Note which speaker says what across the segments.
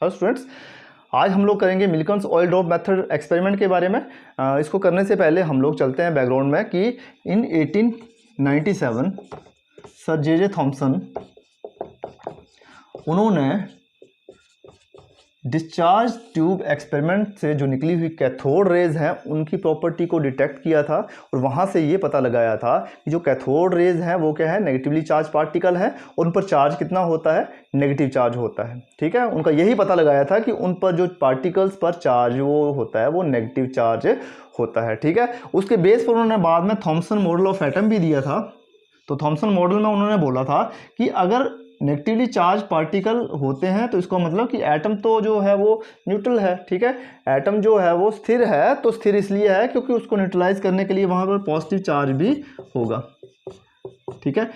Speaker 1: Hello students, आज हम लोग करेंगे मिल्किन्स ऑयल ड्रॉप मेथड एक्सपेरिमेंट के बारे में। इसको करने से पहले हम लोग चलते हैं बैकग्राउंड में कि इन 1897 सर जे थॉमसन उन्होंने डिस्चार्ज ट्यूब एक्सपेरिमेंट से जो निकली हुई कैथोड रेज हैं उनकी प्रॉपर्टी को डिटेक्ट किया था और वहाँ से ये पता लगाया था कि जो कैथोड रेज हैं वो क्या है, नेगेटिवली चार्ज पार्टिकल है और उन पर चार्ज कितना होता है, नेगेटिव चार्ज होता है। ठीक है, उनका यही पता लगाया था कि उन पर जो पार्टिकल्स पर चार्ज वो होता है वो नेगेटिव चार्ज होता है। ठीक है, उसके बेस पर उन्होंने बाद में थॉमसन मॉडल ऑफ एटम भी दिया था। तो थॉमसन मॉडल में उन्होंने बोला था कि अगर नेगेटिवली चार्ज पार्टिकल होते हैं तो इसका मतलब कि एटम तो जो है वो न्यूट्रल है। ठीक है, एटम जो है वो स्थिर है, तो स्थिर इसलिए है क्योंकि उसको न्यूट्रलाइज करने के लिए वहां पर पॉजिटिव चार्ज भी होगा। ठीक है,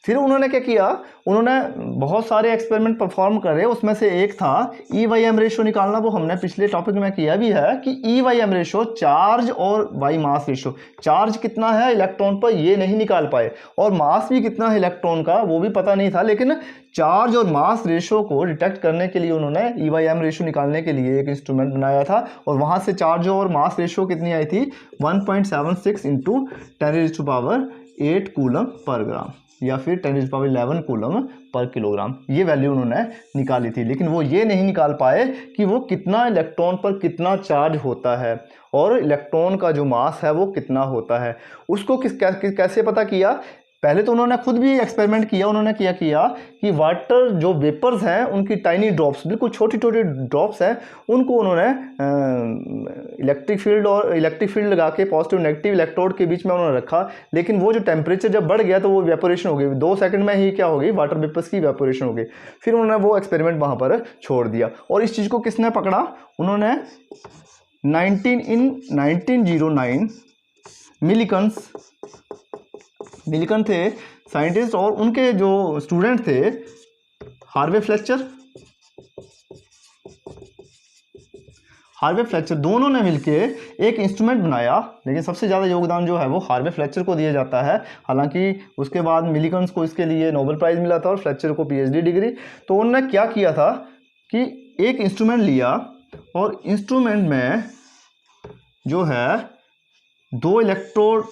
Speaker 1: फिर उन्होंने क्या किया, उन्होंने बहुत सारे एक्सपेरिमेंट परफॉर्म करे, उसमें से एक था E/M रेशो निकालना। वो हमने पिछले टॉपिक में किया भी है कि E/M रेशो चार्ज और बाई मास रेशो, चार्ज कितना है इलेक्ट्रॉन पर ये नहीं निकाल पाए और मास भी कितना है इलेक्ट्रॉन का वो भी पता नहीं था, लेकिन चार्ज और मास रेशो को डिटेक्ट करने के लिए उन्होंने E/M रेशो निकालने के लिए एक इंस्ट्रूमेंट बनाया था और वहां से चार्ज और मास रेशो कितनी आई थी, 1.76 इंटू 10⁸ कूलम पर ग्राम या फिर 10⁻11 कूलम पर किलोग्राम, ये वैल्यू उन्होंने निकाली थी। लेकिन वो ये नहीं निकाल पाए कि वो कितना इलेक्ट्रॉन पर कितना चार्ज होता है और इलेक्ट्रॉन का जो मास है वो कितना होता है। उसको कैसे पता किया, पहले तो उन्होंने खुद भी एक्सपेरिमेंट किया। उन्होंने क्या किया कि वाटर जो वेपर्स हैं उनकी टाइनी ड्रॉप्स, बिल्कुल छोटी छोटी ड्रॉप्स हैं, उनको उन्होंने इलेक्ट्रिक फील्ड लगा के पॉजिटिव नेगेटिव इलेक्ट्रोड के बीच में उन्होंने रखा। लेकिन वो जो टेम्परेचर जब बढ़ गया तो वो वेपोरेशन हो गई, 2 सेकंड में ही क्या हो गई, वाटर वेपर्स की वेपोरेशन हो गई। फिर उन्होंने वो एक्सपेरिमेंट वहाँ पर छोड़ दिया और इस चीज़ को किसने पकड़ा, उन्होंने 1909 मिल्किन थे साइंटिस्ट और उनके जो स्टूडेंट थे हार्वे फ्लेचर, दोनों ने मिलके एक इंस्ट्रूमेंट बनाया। लेकिन सबसे ज़्यादा योगदान जो है वो हार्वे फ्लेचर को दिया जाता है। हालांकि उसके बाद मिल्किन को इसके लिए नोबेल प्राइज़ मिला था और फ्लेचर को PhD डिग्री। तो उन्होंने क्या किया था कि एक इंस्ट्रूमेंट लिया और इंस्ट्रूमेंट में जो है 2 इलेक्ट्रोड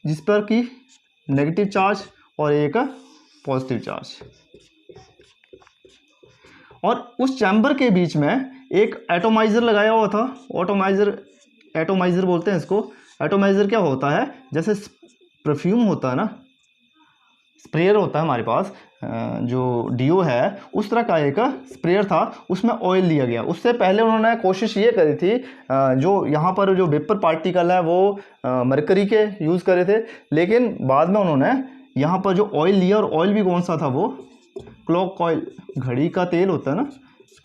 Speaker 1: जिस पर कि नेगेटिव चार्ज और एक पॉजिटिव चार्ज, और उस चैम्बर के बीच में एक एटोमाइजर लगाया हुआ था। एटोमाइजर बोलते हैं इसको। एटोमाइजर क्या होता है, जैसे परफ्यूम होता है ना, स्प्रेयर होता है हमारे पास, जो डीओ है उस तरह का एक स्प्रेयर था, उसमें ऑयल दिया गया। उससे पहले उन्होंने कोशिश ये करी थी, जो यहाँ पर जो वेपर पार्टिकल है वो मरकरी के यूज़ करे थे। लेकिन बाद में उन्होंने यहाँ पर जो ऑयल लिया, और ऑयल भी कौन सा था, वो क्लॉक ऑयल, घड़ी का तेल होता है ना,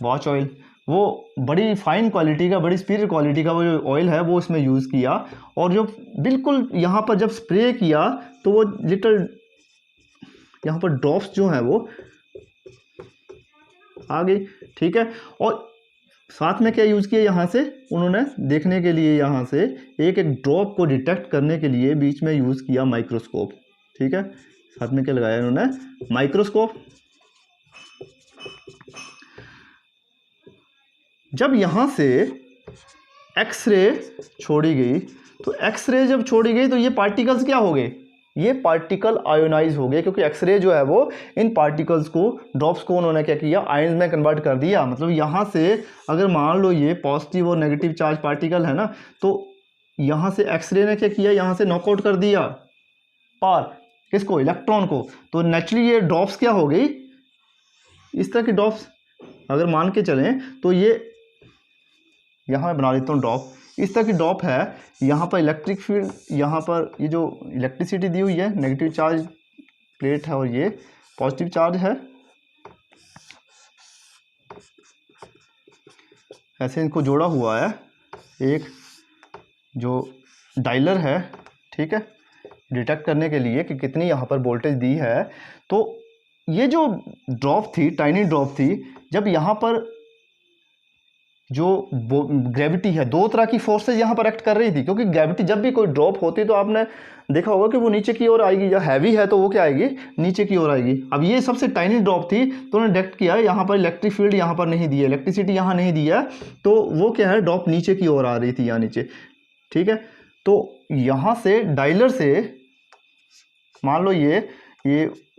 Speaker 1: वॉच ऑयल, वो बड़ी फाइन क्वालिटी का, बड़ी सुपीरियर क्वालिटी का वो जो ऑयल है वो इसमें यूज़ किया। और जो बिल्कुल यहाँ पर जब स्प्रे किया तो वो लिटिल यहाँ पर ड्रॉप्स जो हैं वो आ गई। ठीक है, और साथ में क्या यूज़ किया, यहाँ से उन्होंने देखने के लिए, यहाँ से एक एक ड्रॉप को डिटेक्ट करने के लिए बीच में यूज़ किया माइक्रोस्कोप। ठीक है, साथ में क्या लगाया उन्होंने, माइक्रोस्कोप। जब यहाँ से एक्सरे छोड़ी गई, तो एक्सरे जब छोड़ी गई तो ये पार्टिकल्स क्या हो गए, ये पार्टिकल आयोनाइज हो गए, क्योंकि एक्सरे जो है वो इन पार्टिकल्स को, ड्रॉप्स को उन्होंने क्या किया, आयंस में कन्वर्ट कर दिया। मतलब यहाँ से अगर मान लो ये पॉजिटिव और नेगेटिव चार्ज पार्टिकल है ना, तो यहाँ से एक्सरे ने क्या किया, यहाँ से नॉकआउट कर दिया पार किसको, इलेक्ट्रॉन को। तो नेचुरली ये ड्रॉप्स क्या हो गई, इस तरह की ड्रॉप्स अगर मान के चलें तो ये यहाँ मैं बना देता हूँ ड्रॉप, इस तरह की ड्रॉप है। यहाँ पर इलेक्ट्रिक फील्ड, यहाँ पर ये जो इलेक्ट्रिसिटी दी हुई है, नेगेटिव चार्ज प्लेट है और ये पॉजिटिव चार्ज है, ऐसे इनको जोड़ा हुआ है एक जो डायलर है। ठीक है, डिटेक्ट करने के लिए कि कितनी यहाँ पर वोल्टेज दी है। तो ये जो ड्रॉप थी, टाइनी ड्रॉप थी, जब यहाँ पर जो ग्रेविटी है, दो तरह की फोर्सेज यहाँ पर एक्ट कर रही थी, क्योंकि ग्रेविटी जब भी कोई ड्रॉप होती है तो आपने देखा होगा कि वो नीचे की ओर आएगी, या हैवी है तो वो क्या आएगी, नीचे की ओर आएगी। अब ये सबसे टाइनी ड्रॉप थी तो उन्होंने डिटेक्ट किया यहाँ पर इलेक्ट्रिक फील्ड यहाँ पर नहीं दिया, इलेक्ट्रिसिटी यहाँ नहीं दिया, तो वो क्या है, ड्रॉप नीचे की ओर आ रही थी यहाँ नीचे। ठीक है, तो यहाँ से डायलर से मान लो ये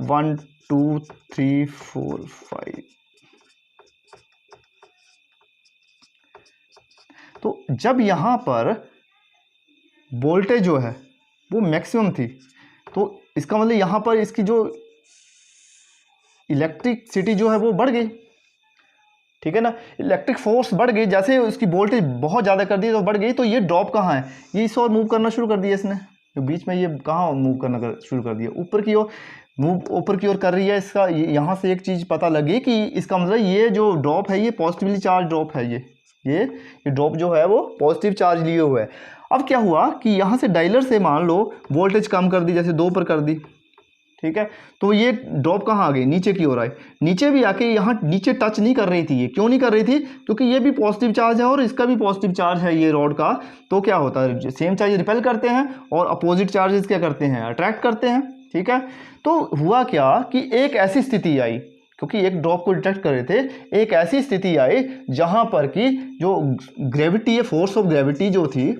Speaker 1: 1 2 3 4 5, तो जब यहाँ पर वोल्टेज जो है वो मैक्सिमम थी, तो इसका मतलब यहाँ पर इसकी जो इलेक्ट्रिसिटी जो है वो बढ़ गई। ठीक है ना, इलेक्ट्रिक फोर्स बढ़ गई, जैसे उसकी वोल्टेज बहुत ज़्यादा कर दी तो बढ़ गई। तो ये ड्रॉप कहाँ है, ये इस ओर मूव करना शुरू कर दिया इसने, जो बीच में ये कहाँ मूव करना शुरू कर दिया, ऊपर की ओर मूव, ऊपर की ओर कर रही है। इसका यहाँ से एक चीज़ पता लगी कि इसका मतलब ये जो ड्रॉप है ये पॉजिटिवली चार्ज ड्रॉप है, ये ड्रॉप जो है वो पॉजिटिव चार्ज लिए हुए है। अब क्या हुआ कि यहाँ से डायलर से मान लो वोल्टेज कम कर दी, जैसे 2 पर कर दी, ठीक है, तो ये ड्रॉप कहाँ आ गई, नीचे की ओर आई। नीचे भी आके यहाँ नीचे टच नहीं कर रही थी, ये क्यों नहीं कर रही थी, क्योंकि ये भी पॉजिटिव चार्ज है और इसका भी पॉजिटिव चार्ज है ये रॉड का। तो क्या होता है, सेम चार्ज रिपेल करते हैं और अपोजिट चार्जेस क्या करते हैं, अट्रैक्ट करते हैं। ठीक है, तो हुआ क्या कि एक ऐसी स्थिति आई, क्योंकि एक ड्रॉप को डिटेक्ट कर रहे थे, एक ऐसी स्थिति आई जहां पर कि जो ग्रेविटी है, फोर्स ऑफ ग्रेविटी जो थी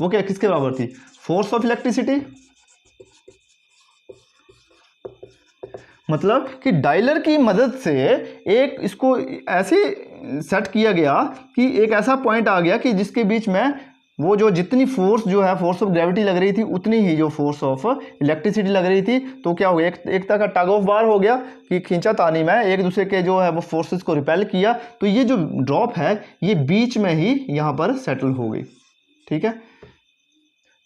Speaker 1: वो क्या किसके बराबर थी, फोर्स ऑफ इलेक्ट्रिसिटी। मतलब कि डायलर की मदद से एक इसको ऐसे सेट किया गया कि एक ऐसा पॉइंट आ गया कि जिसके बीच में वो जो जितनी फोर्स जो है, फोर्स ऑफ ग्रेविटी लग रही थी, उतनी ही जो फोर्स ऑफ इलेक्ट्रिसिटी लग रही थी। तो क्या हो गया, एक तरह का टग ऑफ वार हो गया कि खींचा तानी में एक दूसरे के जो है वो फोर्सेस को रिपेल किया। तो ये जो ड्रॉप है ये बीच में ही यहाँ पर सेटल हो गई। ठीक है,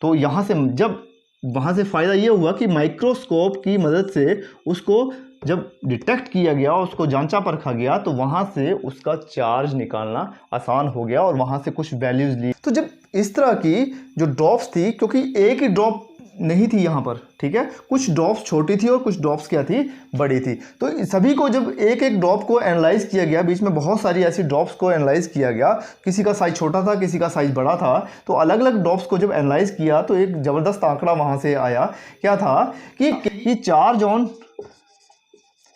Speaker 1: तो यहाँ से जब वहाँ से फ़ायदा ये हुआ कि माइक्रोस्कोप की मदद से उसको जब डिटेक्ट किया गया, उसको जांचा परखा गया, तो वहाँ से उसका चार्ज निकालना आसान हो गया और वहाँ से कुछ वैल्यूज़ ली। तो जब इस तरह की जो ड्रॉप्स थी, क्योंकि एक ही ड्रॉप नहीं थी यहाँ पर, ठीक है, कुछ ड्रॉप्स छोटी थी और कुछ ड्रॉप्स क्या थी, बड़ी थी। तो सभी को जब एक एक ड्रॉप को एनालाइज किया गया, बीच में बहुत सारी ऐसी ड्रॉप्स को एनालाइज किया गया, किसी का साइज छोटा था, किसी का साइज बड़ा था, तो अलग अलग ड्रॉप्स को जब एनालाइज किया तो एक ज़बरदस्त आंकड़ा वहाँ से आया। क्या था कि चार्ज ऑन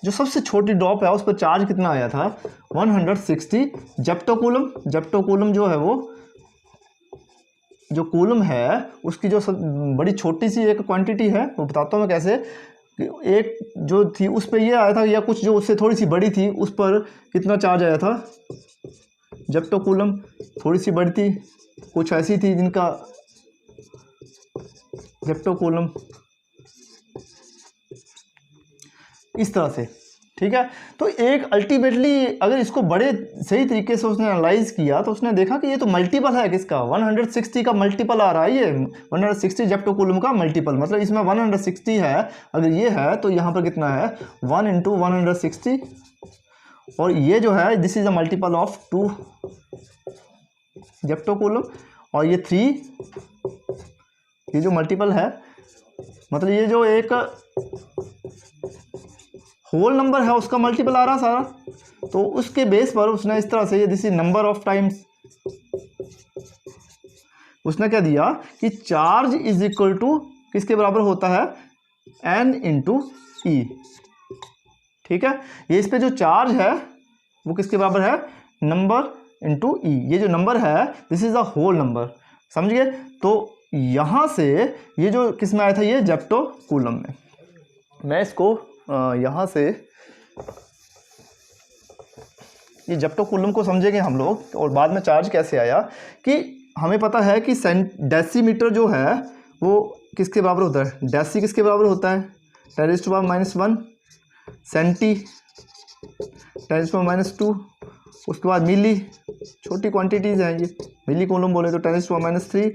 Speaker 1: जो सबसे छोटी ड्रॉप है उस पर चार्ज कितना आया था, 160 जेप्टोकूलम। जेप्टोकूलम जो है वो जो कूलम है उसकी जो बड़ी छोटी सी एक क्वांटिटी है, वो बताता हूँ मैं कैसे। एक जो थी उस पर ये आया था, या कुछ जो उससे थोड़ी सी बड़ी थी उस पर कितना चार्ज आया था, जेप्टोकूलम। थोड़ी सी बड़ी थी, कुछ ऐसी थी जिनका जेप्टोकूलम इस तरह से। ठीक है, तो एक अल्टीमेटली अगर इसको बड़े सही तरीके से उसने एनालाइज किया तो उसने देखा कि ये तो मल्टीपल है किसका, 160 का मल्टीपल आ रहा है, ये 160 जेप्टोकूलम का मल्टीपल, मतलब इसमें 160 है। अगर ये है तो यहाँ पर कितना है, 1 × 160, और ये जो है this is a multiple of 2 जेप्टोकूलम, और ये 3, ये जो मल्टीपल है, मतलब ये जो एक होल नंबर है उसका मल्टीपल आ रहा सारा। तो उसके बेस पर उसने इस तरह से, ये this is number of times, उसने क्या दिया कि चार्ज इज इक्वल टू किसके बराबर होता है, n × e। ठीक है, ये इस पे जो चार्ज है वो किसके बराबर है, नंबर × e। ये जो नंबर है this is a whole number, समझ गए। तो यहाँ से ये जो किस में आया था, ये जेप्टोकूलम में। मैं इसको यहाँ से ये जेप्टोकूलम को समझेंगे हम लोग, और बाद में चार्ज कैसे आया। कि हमें पता है कि डेसीमीटर जो है वो किसके बराबर होता है, डेसी किसके बराबर होता है, 10⁻⁻1, सेंटी 10⁻², उसके बाद मिली, छोटी क्वांटिटीज़ हैं ये, मिली कूलम बोले तो 10⁻3,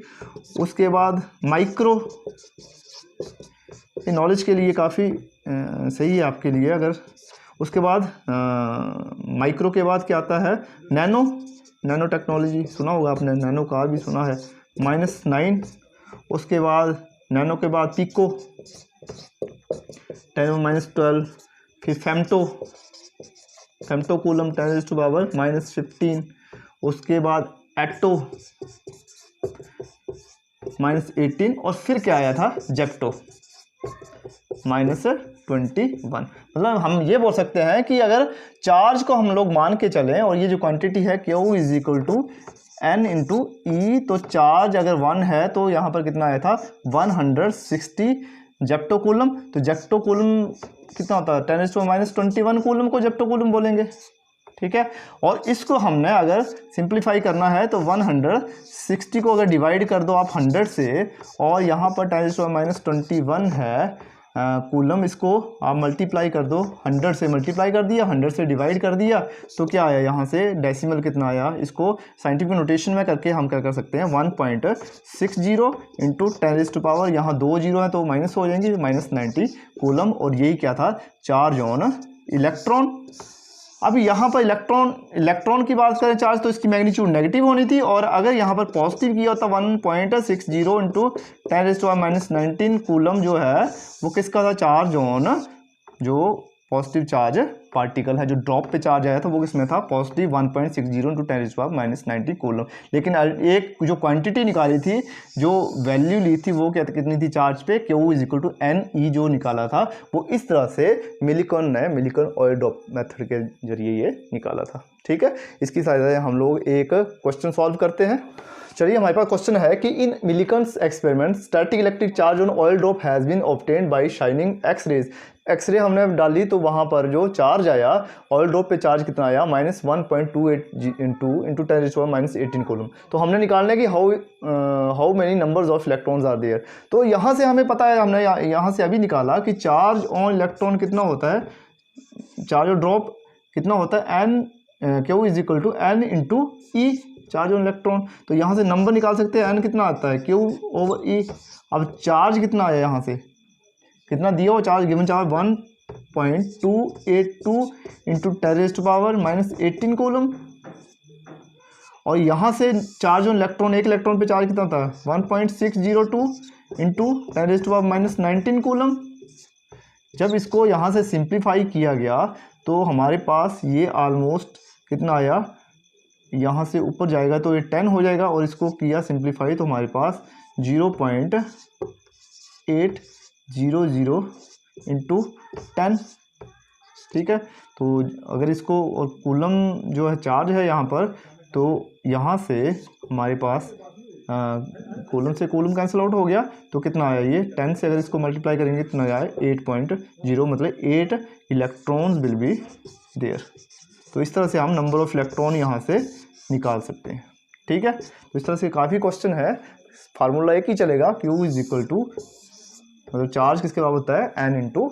Speaker 1: उसके बाद माइक्रो, ये नॉलेज के लिए काफ़ी सही है आपके लिए अगर। उसके बाद माइक्रो के बाद क्या आता है, नैनो, नैनो टेक्नोलॉजी सुना होगा आपने, नैनो का भी सुना है, -9। उसके बाद नैनो के बाद पिको 10⁻12, फिर फेम्टो फेम्टोकूलम 10⁻⁻15, उसके बाद एटो -18 और फिर क्या आया था जेप्टो -21। मतलब हम ये बोल सकते हैं कि अगर चार्ज को हम लोग मान के चलें और ये जो क्वांटिटी है Q = N × E, तो चार्ज अगर 1 है तो यहाँ पर कितना आया था 160 जेप्टोकूलम। तो जेप्टोकूलम कितना होता है 10⁻21 कूलम को जेप्टोकूलम बोलेंगे, ठीक है। और इसको हमने अगर सिंप्लीफाई करना है तो 160 को अगर डिवाइड कर दो आप 100 से, और यहाँ पर 10⁻21 है कूलम, इसको आप मल्टीप्लाई कर दो, 100 से मल्टीप्लाई कर दिया, 100 से डिवाइड कर दिया, तो क्या आया यहाँ से डेसिमल कितना आया। इसको साइंटिफिक नोटेशन में करके हम क्या कर सकते हैं 1.60 × 10⁻, यहाँ 2 जीरो है तो माइनस हो जाएंगे, -90 कूलम। और यही क्या था चार्ज ऑन इलेक्ट्रॉन। अब यहाँ पर इलेक्ट्रॉन की बात करें चार्ज, तो इसकी मैग्नीट्यूड नेगेटिव होनी थी, और अगर यहाँ पर पॉजिटिव किया होता 1.60 × 10⁻19 कूलम जो है वो किसका था चार्ज ऑन जो पॉजिटिव चार्ज पार्टिकल है, जो ड्रॉप पे चार्ज आया था वो किसमें था पॉजिटिव 1.60 × 10⁻19 कूलम। लेकिन एक जो क्वांटिटी निकाली थी, जो वैल्यू ली थी वो क्या कितनी थी चार्ज पे Q = NE जो निकाला था वो इस तरह से मिलिकन ने मिलिकन ऑयल ड्रॉप मेथड के जरिए ये निकाला था, ठीक है। इसकी सहायता से हम लोग एक क्वेश्चन सॉल्व करते हैं। चलिए हमारे पास क्वेश्चन है कि in Millikan's experiment static electric charge on oil drop has been obtained by shining X-rays. X-ray हमने डाली तो वहाँ पर जो चार्ज आया ऑयल ड्रॉप पे चार्ज कितना आया -1.28 × 10⁻18 कूलम। तो हमने निकालना है कि how many numbers of electrons are there. तो यहाँ से हमें पता है, हमने यहाँ से अभी निकाला कि चार्ज ऑन इलेक्ट्रॉन कितना होता है, चार्ज ऑन ड्रॉप कितना होता है Q = N × E charge on electron. तो यहाँ से नंबर निकाल सकते हैं, N कितना आता है Q/E। अब चार्ज कितना आया, यहाँ से कितना दिया हो चार्ज, गिवन चार्ज 1.282 × 10⁻18 कूलम। और यहाँ से चार्ज ऑन इलेक्ट्रॉन, एक इलेक्ट्रॉन पे चार्ज कितना था 1.602 × 10⁻19 कूलम। जब इसको यहाँ से सिंप्लीफाई किया गया तो हमारे पास ये ऑलमोस्ट कितना आया, यहाँ से ऊपर जाएगा तो ये 10 हो जाएगा, और इसको किया सिंप्लीफाई तो हमारे पास 0.800 × 10, ठीक है। तो अगर इसको, और कूलम जो है चार्ज है यहाँ पर, तो यहाँ से हमारे पास कूलम से कूलम कैंसिल आउट हो गया, तो कितना आया ये 10 से अगर इसको मल्टीप्लाई करेंगे कितना आया 8.0, मतलब 8 इलेक्ट्रॉन्स विल बी देयर। तो इस तरह से हम नंबर ऑफ इलेक्ट्रॉन यहाँ से निकाल सकते हैं, ठीक है। तो इस तरह से काफ़ी क्वेश्चन है, फार्मूला एक ही चलेगा Q = मतलब चार्ज किसके बराबर होता है N ×